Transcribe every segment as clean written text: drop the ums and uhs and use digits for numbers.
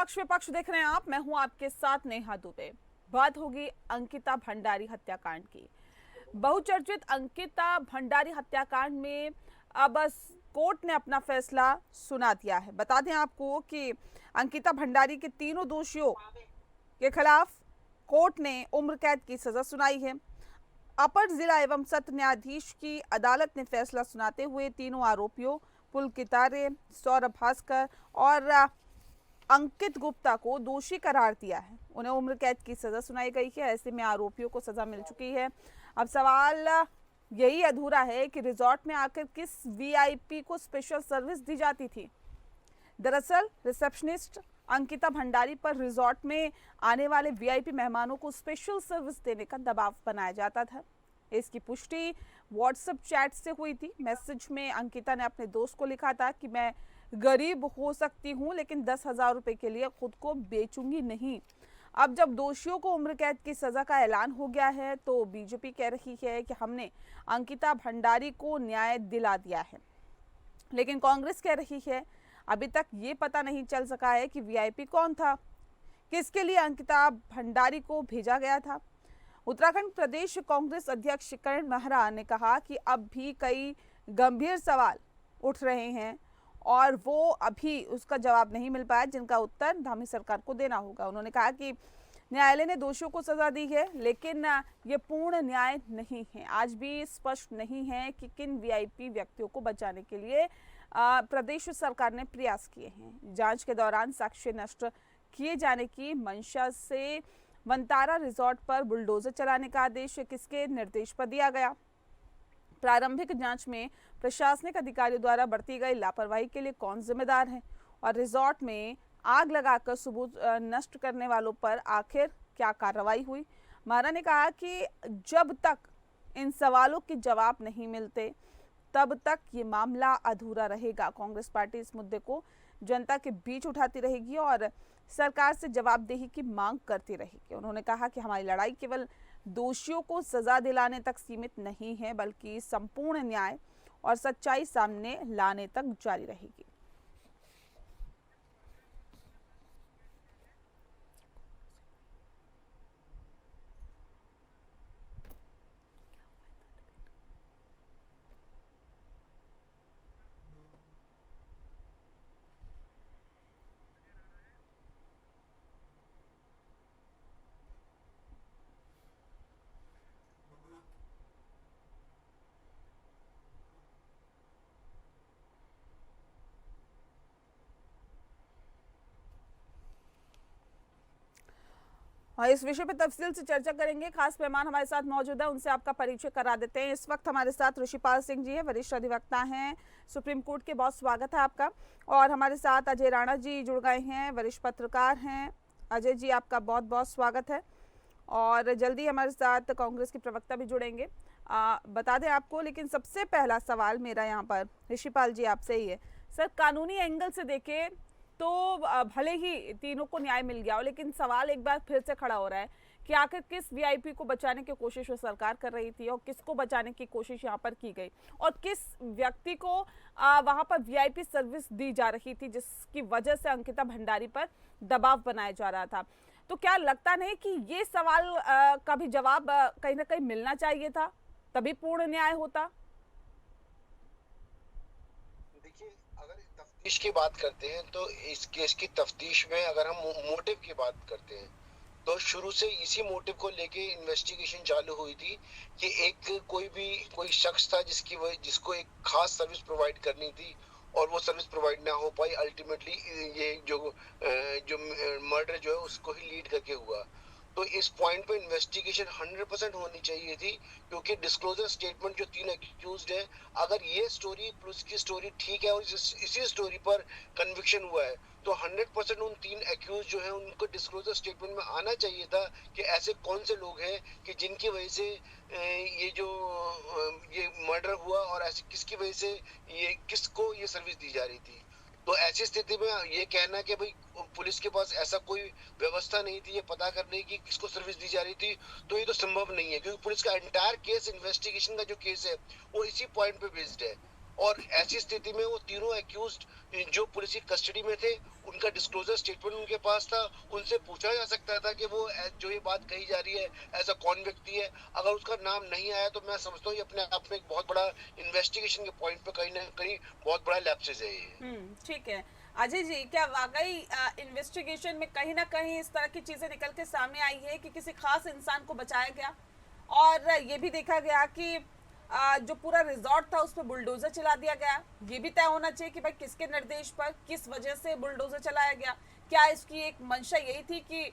पक्ष विपक्ष देख रहे हैं आप, मैं हूं आपके साथ नेहा दुबे। बात होगी अंकिता भंडारी हत्याकांड की। बहुचर्चित अंकिता भंडारी हत्याकांड में अब कोर्ट ने अपना फैसला सुना दिया है। बता दें आपको कि अंकिता भंडारी के तीनों दोषियों के खिलाफ कोर्ट ने उम्र कैद की सजा सुनाई है। अपर जिला एवं सत्र न्यायाधीश की अदालत ने फैसला सुनाते हुए तीनों आरोपियों पुलकित आर्य, सौरभ भास्कर और अंकित गुप्ता को दोषी करार दिया है। उन्हें उम्र कैद की सजा सुनाई गई है। ऐसे में आरोपियों को सजा मिल चुकी है। अब सवाल यही अधूरा है कि रिजॉर्ट में आकर किस वीआईपी को स्पेशल सर्विस दी जाती थी। दरअसल रिसेप्शनिस्ट अंकिता भंडारी पर रिजॉर्ट में आने वाले वीआईपी मेहमानों को स्पेशल सर्विस देने का दबाव बनाया जाता था। इसकी पुष्टि व्हाट्सएप चैट से हुई थी। मैसेज में अंकिता ने अपने दोस्त को लिखा था कि मैं गरीब हो सकती हूँ लेकिन 10,000 रुपए के लिए खुद को बेचूंगी नहीं। अब जब दोषियों को उम्र कैद की सजा का ऐलान हो गया है तो बीजेपी कह रही है कि हमने अंकिता भंडारी को न्याय दिला दिया है, लेकिन कांग्रेस कह रही है अभी तक ये पता नहीं चल सका है कि वीआईपी कौन था, किसके लिए अंकिता भंडारी को भेजा गया था। उत्तराखंड प्रदेश कांग्रेस अध्यक्ष करण मेहरा ने कहा कि अब भी कई गंभीर सवाल उठ रहे हैं और वो अभी उसका जवाब नहीं मिल पाया, जिनका उत्तर धामी सरकार को देना होगा। उन्होंने कहा कि न्यायालय ने दोषियों को सजा दी है, लेकिन ये पूर्ण न्याय नहीं है। आज भी स्पष्ट नहीं है कि किन वीआईपी व्यक्तियों को बचाने के लिए प्रदेश सरकार ने प्रयास किए हैं। जांच के दौरान साक्ष्य नष्ट किए जाने की मंशा से वनतारा रिजॉर्ट पर बुलडोजर चलाने का आदेश किसके निर्देश पर दिया गया। प्रारंभिक जांच में प्रशासनिक अधिकारियों द्वारा बरती गई लापरवाही के लिए कौन जिम्मेदार है और रिजॉर्ट में आग लगाकर सबूत नष्ट करने वालों पर आखिर क्या कार्रवाई हुई। मेहरा ने कहा कि जब तक इन सवालों के जवाब नहीं मिलते तब तक ये मामला अधूरा रहेगा। कांग्रेस पार्टी इस मुद्दे को जनता के बीच उठाती रहेगी और सरकार से जवाबदेही की मांग करती रहेगी। उन्होंने कहा कि हमारी लड़ाई केवल दोषियों को सजा दिलाने तक सीमित नहीं है, बल्कि संपूर्ण न्याय और सच्चाई सामने लाने तक जारी रहेगी। और इस विषय पर तफसील से चर्चा करेंगे। खास मेहमान हमारे साथ मौजूद है, उनसे आपका परिचय करा देते हैं। इस वक्त हमारे साथ ऋषिपाल सिंह जी हैं, वरिष्ठ अधिवक्ता हैं सुप्रीम कोर्ट के। बहुत स्वागत है आपका। और हमारे साथ अजय राणा जी जुड़ गए हैं, वरिष्ठ पत्रकार हैं। अजय जी, आपका बहुत बहुत स्वागत है। और जल्दी हमारे साथ कांग्रेस के प्रवक्ता भी जुड़ेंगे। बता दें आपको, लेकिन सबसे पहला सवाल मेरा यहाँ पर ऋषिपाल जी आपसे ही है। सर, कानूनी एंगल से देखें तो भले ही तीनों को न्याय मिल गया हो, लेकिन सवाल एक बार फिर से खड़ा हो रहा है कि आखिर किस वीआईपी को बचाने की कोशिश सरकार कर रही थी और किसको बचाने की कोशिश यहाँ पर की गई और किस व्यक्ति को वहां पर वीआईपी सर्विस दी जा रही थी, जिसकी वजह से अंकिता भंडारी पर दबाव बनाया जा रहा था। तो क्या लगता नहीं कि ये सवाल का भी जवाब कहीं ना कहीं मिलना चाहिए था, तभी पूर्ण न्याय होता। देखिए, अगर तफ्तीश की बात करते हैं तो इस केस की तफ्तीश में अगर हम मोटिव की बात करते हैं तो शुरू से इसी मोटिव को लेके इन्वेस्टिगेशन चालू हुई थी कि एक कोई शख्स था जिसको एक खास सर्विस प्रोवाइड करनी थी और वो सर्विस प्रोवाइड ना हो पाई। अल्टीमेटली ये जो मर्डर जो है उसको ही लीड करके हुआ। तो इस पॉइंट पे इन्वेस्टिगेशन 100% होनी चाहिए थी, क्योंकि डिस्क्लोजर स्टेटमेंट जो 3 अक्यूज्ड है, अगर ये स्टोरी पुलिस की स्टोरी ठीक है और इसी स्टोरी पर कन्विक्शन हुआ है तो 100% उन 3 अक्यूज जो है उनको डिस्क्लोजर स्टेटमेंट में आना चाहिए था कि ऐसे कौन से लोग हैं कि जिनकी वजह से ये मर्डर हुआ और ऐसे किसकी वजह से किसको ये सर्विस दी जा रही थी। तो ऐसी स्थिति में ये कहना कि भाई पुलिस के पास ऐसा कोई व्यवस्था नहीं थी ये पता करने की किसको सर्विस दी जा रही थी, तो ये तो संभव नहीं है, क्योंकि पुलिस का एंटायर केस इन्वेस्टिगेशन का जो केस है वो इसी पॉइंट पे बेस्ड है। और ऐसी स्थिति में वो तीनों एक्यूज्ड जो पुलिस की कस्टडी में थे, उनका डिस्क्लोजर स्टेटमेंट उनके पास था, उनसे पूछा जा सकता था कि वो जो ये बात कही जा रही है ऐसा कौन व्यक्ति है। अगर उसका नाम नहीं आया तो मैं समझता हूँ ये अपने आप में एक बहुत बड़ा इन्वेस्टिगेशन के पॉइंट पे कहीं ना कहीं बहुत बड़ा लैप्सेस है ये। ठीक है। अजय जी, क्या वाकई इन्वेस्टिगेशन में कहीं ना कहीं इस तरह की चीजें निकल के सामने आई है कि किसी खास इंसान को बचाया गया, और ये भी देखा गया कि जो पूरा रिजॉर्ट था उस पर बुलडोजर चला दिया गया? ये भी तय होना चाहिए कि भाई किसके निर्देश पर, किस वजह से बुलडोजर चलाया गया। क्या इसकी एक मंशा यही थी कि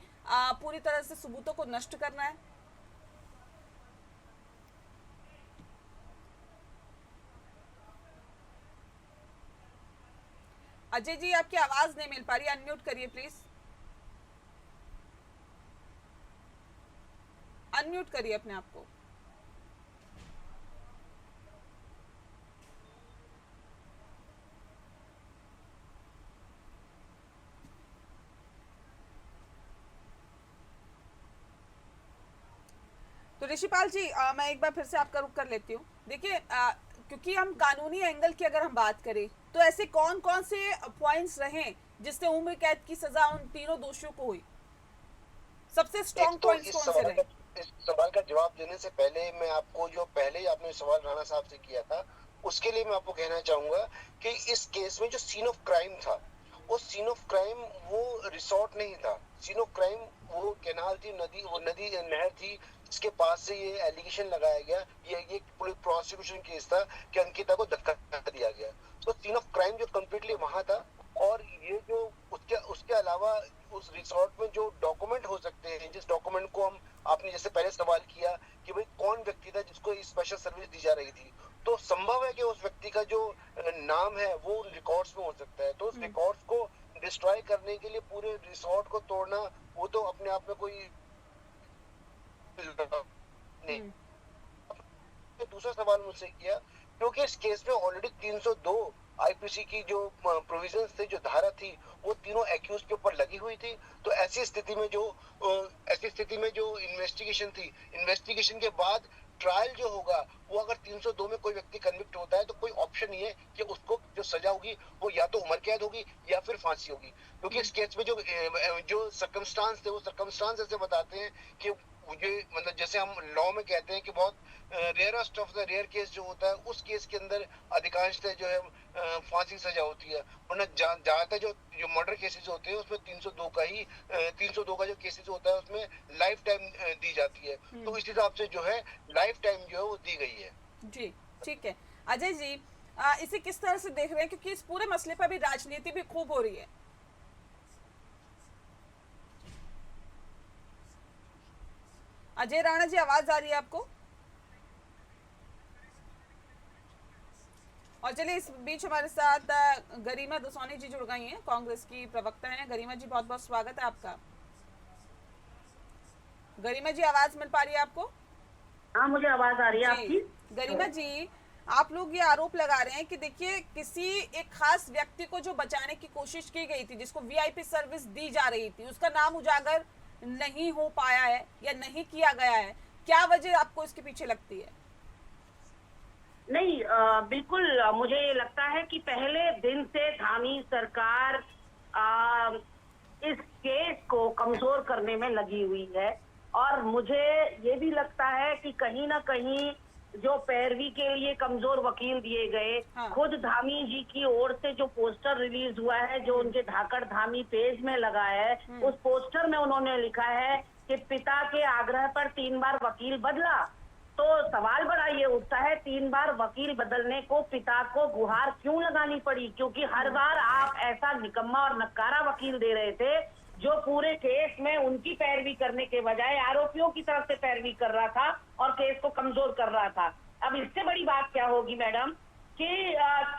पूरी तरह से सबूतों को नष्ट करना है? अजय जी, आपकी आवाज नहीं मिल पा रही, अनम्यूट करिए प्लीज। अनम्यूट करिए अपने आप को। तो ऋषिपाल जी, मैं एक बार फिर से आपका रुख कर लेती हूँ। देखिए, क्योंकि हम कानूनी एंगल की अगर हम बात करें तो ऐसे कौन कौन से पॉइंट्स रहे जिससे उम्र कैद की सजा उन तीनों दोषियों को हुई? सबसे स्ट्रॉन्ग तो पॉइंट्स कौन से रहे? इस सवाल का जवाब देने से पहले मैं आपको, जो पहले ही आपने सवाल राणा साहब से किया था, उसके लिए मैं आपको कहना चाहूंगा कि इस केस में जो सीन ऑफ क्राइम था, वो सीन ऑफ क्राइम वो रिसोर्ट नहीं था। सीन ऑफ क्राइम वो कैनाल थी, नदी, वो नदी नहर थी जिसके पास से ये एलिगेशन लगाया गया। ये पुलिस प्रोसिक्यूशन केस था कि अंकिता को धक्का दिया गया। तो सीन ऑफ क्राइम जो कंप्लीटली वहां था। और ये जो उसके उसके अलावा उस रिसोर्ट में जो डॉक्यूमेंट हो सकते हैं, जिस डॉक्यूमेंट को हम, आपने जैसे पहले सवाल किया कि भाई कौन व्यक्ति था जिसको स्पेशल सर्विस दी जा रही थी, तो संभव है कि उस व्यक्ति का जो नाम है वो रिकॉर्ड्स में हो सकता है। तो उस रिकॉर्ड्स को डिस्ट्रॉय करने के लिए पूरे रिसोर्ट को तोड़ना, वो तो अपने आप में कोई नहीं। दूसरा सवाल मुझसे किया, क्योंकि इस केस में ऑलरेडी 302 आईपीसी की जो प्रोविजंस थे, जो धारा थी, वो तीनों एक्यूज के ऊपर लगी हुई थी। तो ऐसी स्थिति में जो इन्वेस्टिगेशन थी, इन्वेस्टिगेशन के बाद ट्रायल जो होगा, वो अगर 302 में कोई व्यक्ति कन्विक्ट होता है तो कोई ऑप्शन नहीं है कि उसको जो सजा होगी वो या तो उम्र कैद होगी या फिर फांसी होगी। क्योंकि इस केस में जो सर्कमस्टांस थे, वो सर्कमस्टांस ऐसे बताते हैं कि मुझे, मतलब जैसे हम लॉ में कहते हैं कि बहुत rarest of the rare case जो होता है, उस केस के अंदर अधिकांशतः जो है फांसी सजा होती है। वरना ज्यादातर जो मर्डर केसेस होते हैं उसमें 302 का जो केसेस होता है उसमें लाइफ टाइम दी जाती है। तो इस हिसाब से जो है लाइफ टाइम जो है वो दी गई है। जी, ठीक है। अजय जी, इसे किस तरह से देख रहे हैं, क्योंकि इस पूरे मसले पर भी राजनीति भी खूब हो रही है? अजय राणा जी, आवाज आ रही है आपको? और चलिए, इस बीच हमारे साथ गरिमा दसौनी जी जुड़ गई हैं, कांग्रेस की प्रवक्ता हैं। गरिमा जी, बहुत बहुत स्वागत है आपका। गरिमा जी, आवाज मिल पा रही है आपको? हाँ, मुझे आवाज आ रही है आपकी। गरिमा जी, आप लोग ये आरोप लगा रहे हैं कि देखिए, किसी एक खास व्यक्ति को जो बचाने की कोशिश की गई थी, जिसको वीआईपी सर्विस दी जा रही थी, उसका नाम उजागर नहीं हो पाया है या नहीं किया गया है। क्या वजह आपको इसके पीछे लगती है? नहीं, बिल्कुल मुझे ये लगता है कि पहले दिन से धामी सरकार इस केस को कमजोर करने में लगी हुई है। और मुझे ये भी लगता है कि कहीं ना कहीं जो पैरवी के लिए कमजोर वकील दिए गए, खुद धामी जी की ओर से जो पोस्टर रिलीज हुआ है, जो उनके धाकड़ धामी पेज में लगा है, उस पोस्टर में उन्होंने लिखा है कि पिता के आग्रह पर 3 बार वकील बदला। तो सवाल बड़ा ये उठता है, 3 बार वकील बदलने को पिता को गुहार क्यों लगानी पड़ी? क्योंकि हर बार आप ऐसा निकम्मा और नकारा वकील दे रहे थे जो पूरे केस में उनकी पैरवी करने के बजाय आरोपियों की तरफ से पैरवी कर रहा था और केस को कमजोर कर रहा था। अब इससे बड़ी बात क्या होगी मैडम कि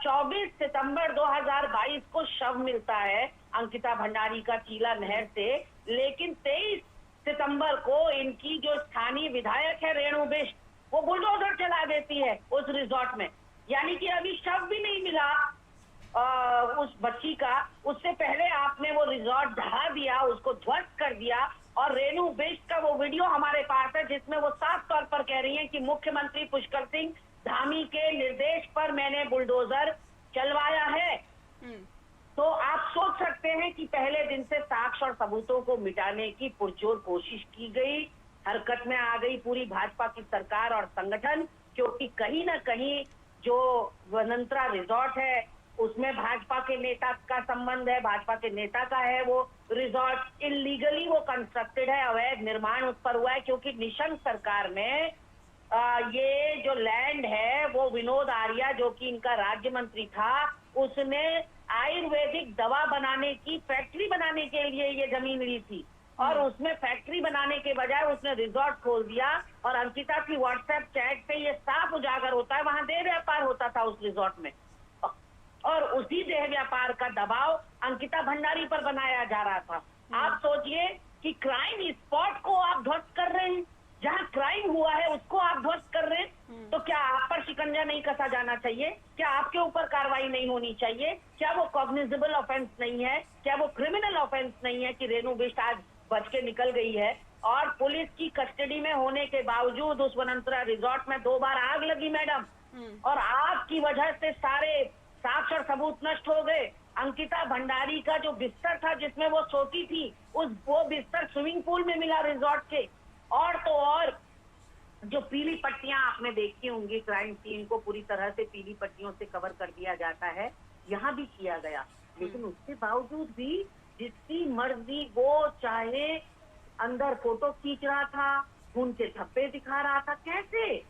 24 सितंबर 2022 को शव मिलता है अंकिता भंडारी का चीला नहर से, लेकिन 23 सितंबर को इनकी जो स्थानीय विधायक है रेणु बिष्ट, वो बुलडोजर चला देती है उस रिजॉर्ट में। यानी कि अभी शव भी नहीं मिला उस बच्ची का, उससे पहले आपने वो रिजॉर्ट ढहा दिया, उसको ध्वस्त कर दिया। और रेणु बिष्ट का वो वीडियो हमारे पास है जिसमें वो साफ तौर पर कह रही है कि मुख्यमंत्री पुष्कर सिंह धामी के निर्देश पर मैंने बुलडोजर मिटाने की पुरजोर कोशिश की गई। हरकत में आ गई पूरी भाजपा की सरकार और संगठन, क्योंकि कहीं ना कहीं जो वनंतरा रिजॉर्ट है उसमें भाजपा के नेता का संबंध है, भाजपा के नेता का है वो रिजॉर्ट। इलीगली वो कंस्ट्रक्टेड है, अवैध निर्माण उस पर हुआ है, क्योंकि निशंक सरकार में ये जो लैंड है वो विनोद आर्या जो कि इनका राज्य मंत्री था, उसने आयुर्वेदिक दवा बनाने की फैक्ट्री बनाने के लिए ये जमीन ली थी, और उसमें फैक्ट्री बनाने के बजाय उसने रिजॉर्ट खोल दिया। और अंकिता की व्हाट्सएप चैट पे ये साफ उजागर होता है, वहां देह व्यापार होता था उस रिजॉर्ट में, और उसी देह व्यापार का दबाव अंकिता भंडारी पर बनाया जा रहा था। आप सोचिए कि क्राइम स्पॉट को आप ध्वस्त कर रहे हैं, जहां क्राइम हुआ है उसको आप ध्वस्त कर रहे हैं, तो क्या आप पर शिकंजा नहीं कसा जाना चाहिए? क्या आपके ऊपर कार्रवाई नहीं होनी चाहिए? क्या वो कॉग्निजेबल ऑफेंस नहीं है? क्या वो क्रिमिनल ऑफेंस नहीं है कि रेणु बिष्ट आज बच के निकल गई है और पुलिस की कस्टडी में होने के बावजूद उस वनंतरा रिजॉर्ट में 2 बार आग लगी मैडम, और आग की वजह से सारे साक्ष्य और सबूत नष्ट हो गए। अंकिता भंडारी का जो बिस्तर था जिसमें वो सोती थी, वो बिस्तर स्विमिंग पूल में मिला रिजॉर्ट के। और तो और जो पीली पट्टियां आपने देखी होंगी, क्राइम सीन को पूरी तरह से पीली पट्टियों से कवर कर दिया जाता है, यहाँ भी किया गया। लेकिन उसके बावजूद भी जिसकी मर्जी वो चाहे अंदर फोटो खींच रहा था, खून के धब्बे दिखा रहा था। कैसे?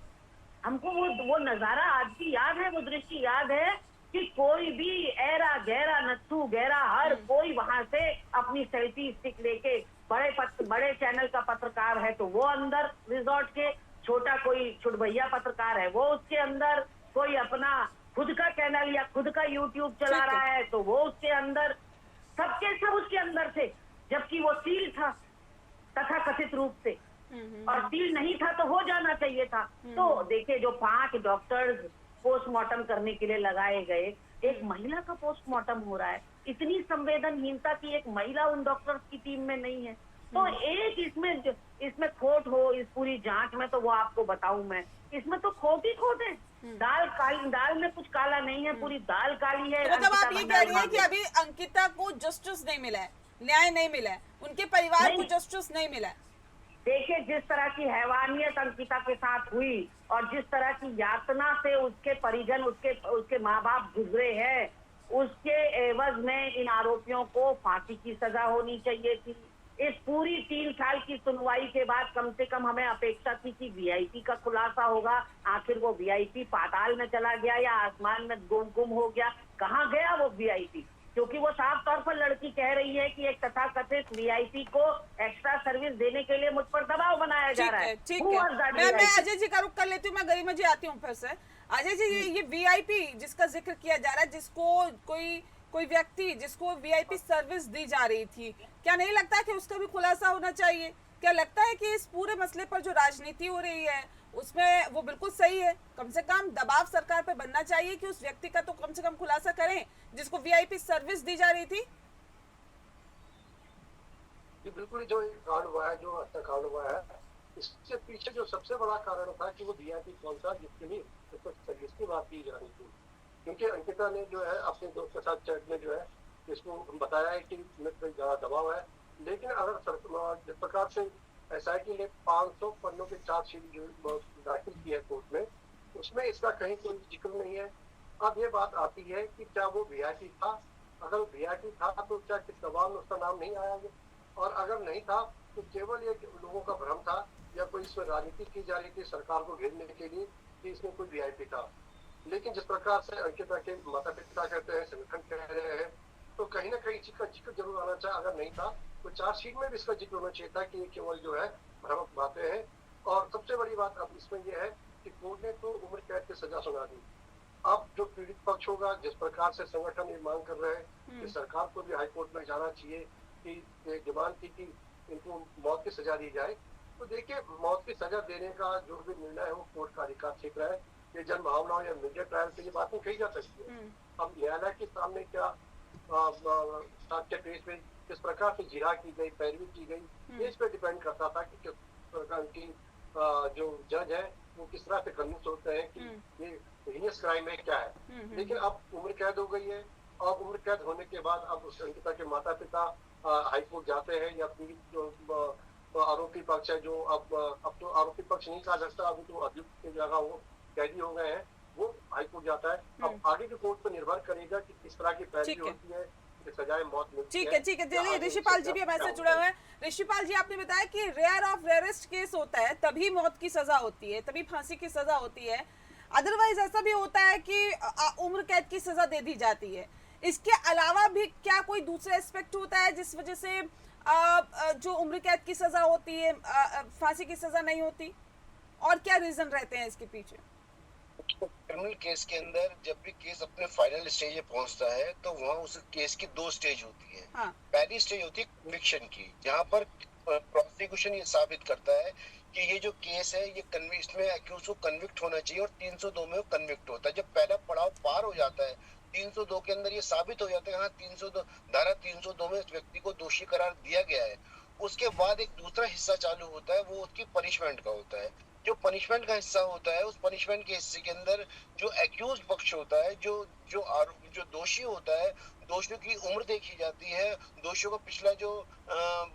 हमको वो नजारा आज भी याद है, वो दृश्य याद है कि कोई भी ऐरा गहरा नत्थू गहरा हर कोई वहां से अपनी सेल्फी स्टिक लेके, बड़े चैनल का पत्रकार है तो वो अंदर रिजॉर्ट के, छोटा कोई छुटभैया पत्रकार है वो उसके अंदर, कोई अपना खुद का चैनल या खुद का यूट्यूब चला रहा है तो वो उसके अंदर, सबके सब उसके अंदर थे, जबकि वो सील था तथा कथित रूप से, और सील नहीं था तो हो जाना चाहिए था। तो देखिए, जो 5 डॉक्टर्स पोस्टमार्टम करने के लिए लगाए गए, एक महिला का पोस्टमार्टम हो रहा है। इतनी संवेदनहीनता की एक महिला उन डॉक्टर्स की टीम में नहीं है। तो एक इसमें खोट हो इस पूरी जांच में, तो वो आपको बताऊं मैं, इसमें तो खोट ही खोट है। दाल में कुछ काला नहीं है, पूरी दाल काली है। तो मतलब आप ये कह रही हैं कि अभी अंकिता को जस्टिस नहीं मिला है, न्याय नहीं मिला है, उनके परिवार को जस्टिस नहीं मिला है। देखिए, जिस तरह की हैवानियत अंकिता के साथ हुई और जिस तरह की यातना से उसके परिजन, उसके माँ बाप गुजरे हैं, उसके एवज में इन आरोपियों को फांसी की सजा होनी चाहिए थी। इस पूरी 3 साल की सुनवाई के बाद कम से कम हमें अपेक्षा थी कि वीआईपी का खुलासा होगा। आखिर वो वीआईपी पाताल में चला गया या आसमान में गुम हो गया? कहाँ गया वो वीआईपी? क्योंकि वो साफ तौर पर लड़की कह रही है कि एक तथाकथित वीआईपी को एक्स्ट्रा सर्विस देने के लिए मुझ पर दबाव बनाया जा रहा है। ठीक है, मैं अजय जी का रुख कर लेती हूँ, मैं गरिमा जी आती हूँ फिर से। अजय जी, ये वीआईपी जिसका जिक्र किया जा रहा है, जिसको कोई व्यक्ति जिसको वीआईपी सर्विस दी जा रही थी, क्या नहीं लगता कि उसका भी खुलासा होना चाहिए? क्या लगता है कि इस पूरे मसले पर जो राजनीति हो रही है उसमें वो बिल्कुल सही है? कम से कम दबाव सरकार पर बनना चाहिए कि उस व्यक्ति का तो कम से कम खुलासा करें जिसको वीआईपी सर्विस दी जा रही थी। बिल्कुल, जो कांड हुआ है, जो हत्याकांड हुआ है, इसके पीछे जो सबसे बड़ा कारण था कि वो वीआईपी कौन सा जिसके लिए सर्विस की बात की जा रही थी। क्योंकि अंकिता ने जो है अपने दोस्त के साथ चैट में जो है इसको बताया है कि मेरे पे ज्यादा दबाव है। लेकिन अगर जिस प्रकार से एसआईटी ने 500 पन्नों के चार्जशीट दाखिल की है कोर्ट में, उसमें इसका कहीं कोई जिक्र नहीं है। अब ये बात आती है कि क्या वो वीआईपी था? अगर वीआईपी था तो क्या किस दबाव में उसका नाम नहीं आया? और अगर नहीं था तो केवल ये लोगों का भ्रम था या कोई इसमें राजनीति की जा रही थी सरकार को घेरने के लिए कि इसमें कोई वीआईपी था। लेकिन जिस प्रकार से अंकिता के माता पिता कहते हैं, संगठन कह रहे हैं, तो कहीं ना कहीं इसका जिक्र जरूर आना चाहिए। अगर नहीं था तो चार्जशीट में भी इसका जिक्र होना चाहिए था कि ये केवल जो है भ्रामक बातें हैं। और सबसे बड़ी बात अब इसमें यह है कि कोर्ट ने तो उम्र कैद की सजा सुना दी। अब जो पीड़ित पक्ष होगा, जिस प्रकार से संगठन ये मांग कर रहे हैं कि सरकार को भी हाईकोर्ट में जाना चाहिए कि डिमांड की कि इनको मौत की सजा दी जाए, तो देखिए, मौत की सजा देने का जो भी निर्णय है वो कोर्ट का अधिकार ठीक रहा है। ये जन भावनाओं या मीडिया ट्रायल से ये बातें कही जा सकती है। अब न्यायालय के सामने क्या साक्ष्य पेश में किस प्रकार से जिरा की गई, पैरवी की गई, ये इस पर डिपेंड करता था कि किस प्रकार की जो जज है वो किस तरह से कन्विंस होते हैं कि ये हीनियस क्राइम है क्या है। लेकिन अब उम्र कैद हो गई है, और उम्र कैद होने के बाद अब उस अंकिता के माता पिता हाई कोर्ट जाते हैं, या पीड़ित जो आरोपी पक्ष है, जो अब तो आरोपी पक्ष नहीं कहा सकता, अभी तो अभियुक्त की जगह वो कैदी हो गए हैं, वो हाई कोर्ट जाता है। अब आगे के कोर्ट पर निर्भर करेगा कि किस तरह की पैरवी होती है, कि सजाए मौत मिलती है। ठीक है चलिए, ऋषिपाल जी भी हमारे साथ जुड़े हुए हैं। ऋषिपाल जी, आपने बताया कि रेयर ऑफ रेयरेस्ट केस होता है तभी मौत की सजा होती है, तभी फांसी की सजा होती है, अदरवाइज ऐसा भी होता है कि उम्र कैद की सजा दे दी जाती है। इसके अलावा भी क्या कोई दूसरा एस्पेक्ट होता है जिस वजह से जो उम्र कैद की सजा होती है फांसी की सजा नहीं होती, और क्या रीजन रहते हैं इसके पीछे? क्रिमिनल केस के अंदर जब भी केस अपने फाइनल स्टेज पे पहुंचता है तो वहाँ उस केस की 2 स्टेज होती है। हाँ। पहली स्टेज होती है कन्विक्शन की, जहाँ पर प्रोसिक्यूशन ये साबित करता है कि ये जो केस है ये इसमें एक्यूज को कन्विक्ट होना चाहिए, और 302 में वो कन्विक्ट होता है। जब पहला पड़ाव पार हो जाता है, 302 के अंदर ये साबित हो जाता है हाँ 302 धारा 302 में इस व्यक्ति को दोषी करार दिया गया है, उसके बाद एक दूसरा हिस्सा चालू होता है, वो उसकी पनिशमेंट का होता है। जो पनिशमेंट का हिस्सा होता है, उस पनिशमेंट के हिस्से के अंदर जो एक्यूज पक्ष होता है, जो दोषी होता है, दोषियों की उम्र देखी जाती है, दोषियों का पिछला जो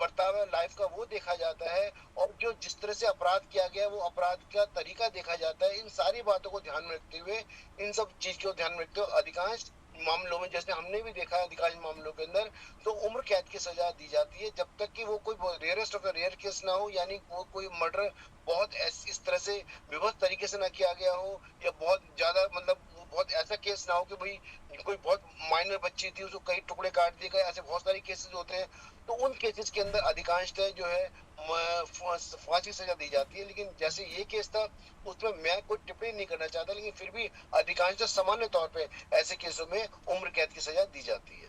बर्ताव है लाइफ का वो देखा जाता है, और जो जिस तरह से अपराध किया गया वो अपराध का तरीका देखा जाता है। इन सारी बातों को ध्यान में रखते हुए, इन सब चीज को ध्यान में रखते हुए अधिकांश मामलों में, जैसे हमने भी देखा है अधिकांश मामलों के अंदर, तो उम्र कैद की सजा दी जाती है जब तक कि वो कोई rarest of the rare case ना हो, यानी वो कोई मर्डर बहुत इस तरह से विभत्स तरीके से ना किया गया हो, या बहुत ज्यादा मतलब बहुत ऐसा केस ना हो कि भाई कोई बहुत माइनर बच्ची थी उसको कई टुकड़े काट दिए गए, ऐसे बहुत सारे केसेस होते हैं। तो उन केसेस के अंदर अधिकांशतः जो है फांसी सजा दी जाती है। लेकिन जैसे ये केस था उसमें मैं कोई टिप्पणी नहीं करना चाहता, लेकिन फिर भी अधिकांशतः सामान्य तौर पे ऐसे केसों में उम्र कैद की सजा दी जाती है।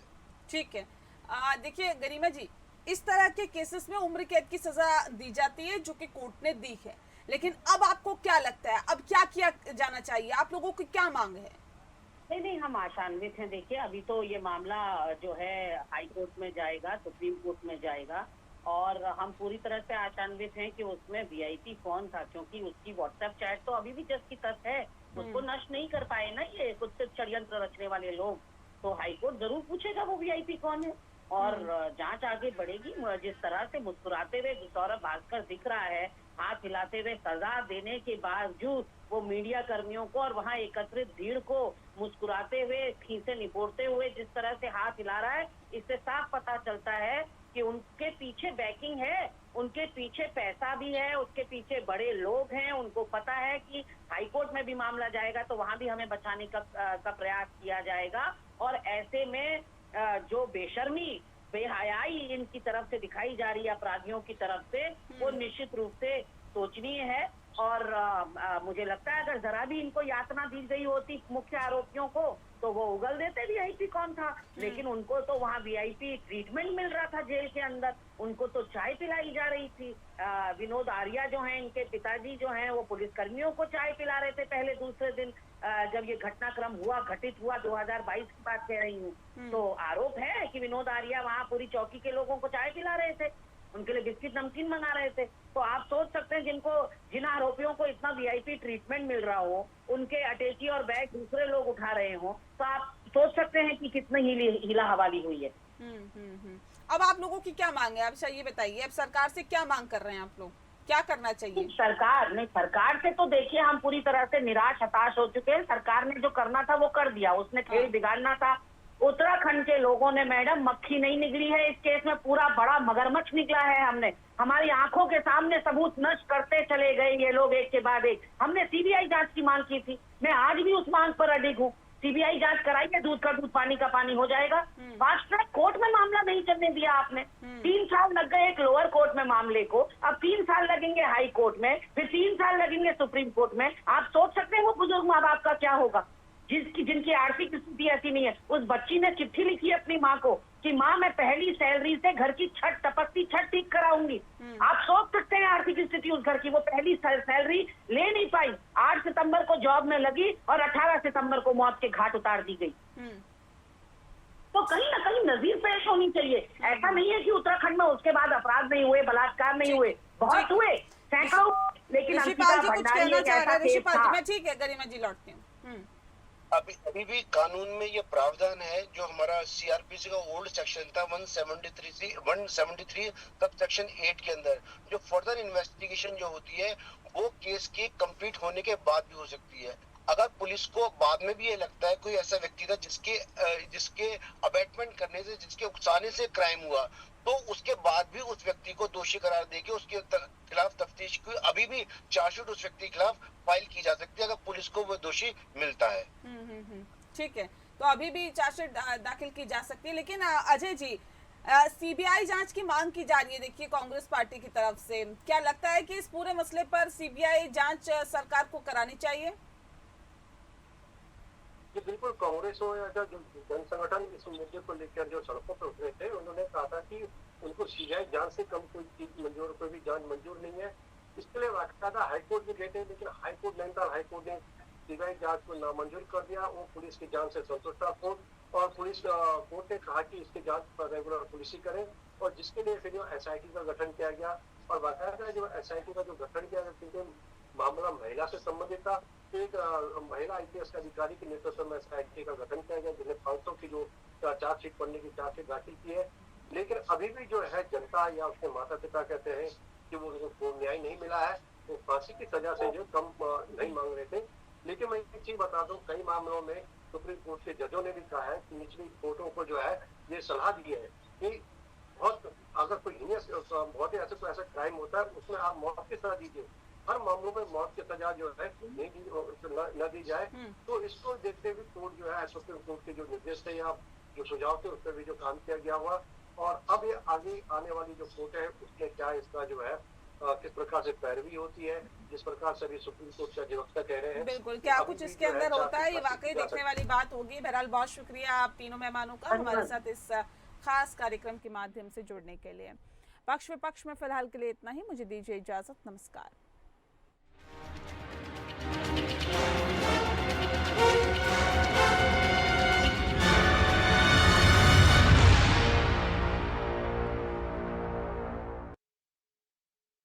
ठीक है, देखिए गरिमा जी, इस तरह के केसेस में उम्र कैद की सजा दी जाती है जो कि कोर्ट ने दी है, लेकिन अब आपको क्या लगता है अब क्या किया जाना चाहिए, आप लोगों की क्या मांग है? नहीं, हम आशान्वित हैं। देखिए, अभी तो ये मामला जो है हाई कोर्ट में जाएगा, सुप्रीम कोर्ट में जाएगा, और हम पूरी तरह से आशान्वित हैं कि उसमें वीआईपी कौन था, क्योंकि उसकी व्हाट्सएप चैट तो अभी भी जस की तस है, उसको नष्ट नहीं कर पाए ना ये कुछ षड्यंत्र रचने वाले लोग। तो हाई कोर्ट जरूर पूछेगा वो वीआईपी कौन है, और जांच आगे बढ़ेगी। जिस तरह से मुस्कुराते हुए सौरभ भास्कर दिख रहा है, हाथ हिलाते हुए सजा देने के बावजूद वो मीडिया कर्मियों को और वहां एकत्रित भीड़ को मुस्कुराते हुए, खींचे निपोड़ते हुए जिस तरह से हाथ हिला रहा है, इससे साफ पता चलता है कि उनके पीछे बैकिंग है, उनके पीछे पैसा भी है, उसके पीछे बड़े लोग हैं। उनको पता है कि हाईकोर्ट में भी मामला जाएगा तो वहां भी हमें बचाने का प्रयास किया जाएगा, और ऐसे में जो बेशर्मी, बेहयाई इनकी तरफ से दिखाई जा रही है अपराधियों की तरफ से, वो निश्चित रूप से सोचनीय है। और मुझे लगता है अगर जरा भी इनको यातना दी गई होती मुख्य आरोपियों को तो वो उगल देते वीआईपी कौन था, लेकिन उनको तो वहाँ वीआईपी ट्रीटमेंट मिल रहा था जेल के अंदर, उनको तो चाय पिलाई जा रही थी। विनोद आर्या जो हैं, इनके पिताजी जो हैं, वो पुलिस कर्मियों को चाय पिला रहे थे पहले दूसरे दिन जब ये घटनाक्रम घटित हुआ 2022 की बात कह रही हूँ। तो आरोप है कि विनोद आर्या वहाँ पूरी चौकी के लोगों को चाय पिला रहे थे, उनके लिए बिस्किट नमकीन मंगा रहे थे। तो आप सोच सकते हैं जिन आरोपियों को इतना वीआईपी ट्रीटमेंट मिल रहा हो, उनके अटैची और बैग दूसरे लोग उठा रहे हो, तो आप सोच सकते हैं कि कितनी हीला हवाली हुई है। अब आप लोगों की क्या मांग है, अब ये बताइए, अब सरकार से क्या मांग कर रहे हैं आप लोग, क्या करना चाहिए? सरकार से तो देखिए हम पूरी तरह से निराश हताश हो चुके हैं। सरकार ने जो करना था वो कर दिया, उसने खेल बिगाड़ना था। उत्तराखंड के लोगों ने, मैडम, मक्खी नहीं निकली है इस केस में, पूरा बड़ा मगरमच्छ निकला है। हमने हमारी आंखों के सामने सबूत नष्ट करते चले गए ये लोग एक के बाद एक। हमने सीबीआई जांच की मांग की थी, मैं आज भी उस मांग पर अडिग हूँ। सीबीआई जांच कराइए, दूध का दूध पानी का पानी हो जाएगा। फास्ट ट्रैक कोर्ट में मामला नहीं चलने दिया आपने, 3 साल लग गए एक लोअर कोर्ट में मामले को, अब 3 साल लगेंगे हाई कोर्ट में, फिर 3 साल लगेंगे सुप्रीम कोर्ट में। आप सोच सकते हैं वो बुजुर्ग माँ बाप का क्या होगा जिनकी आर्थिक स्थिति ऐसी नहीं है। उस बच्ची ने चिट्ठी लिखी अपनी माँ को कि माँ मैं पहली सैलरी से घर की टपकती छत ठीक कराऊंगी। आप सोच सकते हैं आर्थिक स्थिति उस घर की, वो पहली सैलरी ले नहीं पाई, 8 सितंबर को जॉब में लगी और 18 सितंबर को मौत के घाट उतार दी गई। तो कहीं ना कहीं नजीर पेश होनी चाहिए। ऐसा नहीं है कि उत्तराखंड में उसके बाद अपराध नहीं हुए, बलात्कार नहीं हुए, बहुत हुए, सैकड़ों, लेकिन ऋषिपाल जी कुछ कहना चाह रहे हैं? ऋषिपाल जी, मैं ठीक है, गरिमा जी लौटती हूँ। अभी अभी भी कानून में ये प्रावधान है, जो हमारा सीआरपीसी का ओल्ड सेक्शन था 173 तब सेक्शन 8 के अंदर, जो फर्दर इन्वेस्टिगेशन जो होती है वो केस की कंप्लीट होने के बाद भी हो सकती है। अगर पुलिस को बाद में भी ये लगता है कोई ऐसा व्यक्ति था जिसके अबेटमेंट करने से, जिसके उकसाने से क्राइम हुआ, तो उसके बाद भी उस व्यक्ति को दोषी करार देके उसके खिलाफ तफ्तीश की अभी भी चार्जशीट उस व्यक्ति के खिलाफ फाइल की जा सकती है, अगर पुलिस को वो दोषी मिलता है। ठीक है, तो अभी भी चार्जशीट दाखिल की जा सकती है। लेकिन अजय जी, सीबीआई जांच की मांग की जा रही है, देखिए कांग्रेस पार्टी की तरफ से, क्या लगता है कि इस पूरे मसले पर सीबीआई जांच सरकार को करानी चाहिए? ये बिल्कुल कांग्रेस हो या जो जन संगठन इस मुद्दे को लेकर जो सड़कों पर उतरे थे, उन्होंने कहा था कि उनको सीबीआई जांच से कम कोई चीज मंजूर, कोई भी जांच मंजूर नहीं है। इसके लिए बाकायदा हाईकोर्ट भी गए थे, लेकिन हाईकोर्ट नैनीताल हाईकोर्ट ने सीबीआई जांच को नामंजूर कर दिया। वो पुलिस की जांच से संतुष्ट था कोर्ट, और पुलिस कोर्ट ने कहा कि इसकी जांच रेगुलर पुलिस ही करे, और जिसके लिए फिर एसआईटी का गठन किया गया। और बाकायदा जो एसआईटी का जो गठन किया गया, क्योंकि मामला महिला से संबंधित था, एक महिला आईपीएस अधिकारी के नेतृत्व में एसआईटी का गठन किया गया, जिन्हें 500 की जो चार्जशीट पढ़ने की चार्जशीट दाखिल की है। लेकिन अभी भी जो है जनता या उसके माता पिता कहते हैं कि वो उनको न्याय नहीं मिला है, वो फांसी की सजा से जो कम नहीं मांग रहे थे। लेकिन मैं एक चीज बता दूं, कई मामलों में सुप्रीम कोर्ट के जजों ने भी कहा है कि निचली कोर्टों को जो है ये सलाह दी है कि अगर कोई बहुत ही ऐसा क्राइम होता है, उसमें आप मौत की सजा दीजिए। हर मामलों में मौत की सजा जो है न दी जाए। तो इसको देखते हुए कोर्ट जो है, सुप्रीम कोर्ट के जो निर्देश थे या जो सुझाव थे, उस पर भी जो काम किया गया हुआ। और अब ये आगे आने वाली जो कोर्ट है, उसमें क्या इसका जो है किस प्रकार से पैरवी होती है, जिस प्रकार से अभी सुप्रीम कोर्ट के अधिवक्ता कह रहे हैं। बिल्कुल, क्या कुछ इसके अंदर होता है, ये वाकई देखने वाली बात होगी। बहरहाल बहुत शुक्रिया आप तीनों मेहमानों का हमारे साथ इस खास कार्यक्रम के माध्यम से जुड़ने के लिए। पक्ष विपक्ष में फिलहाल के लिए इतना ही, मुझे दीजिए इजाजत, नमस्कार।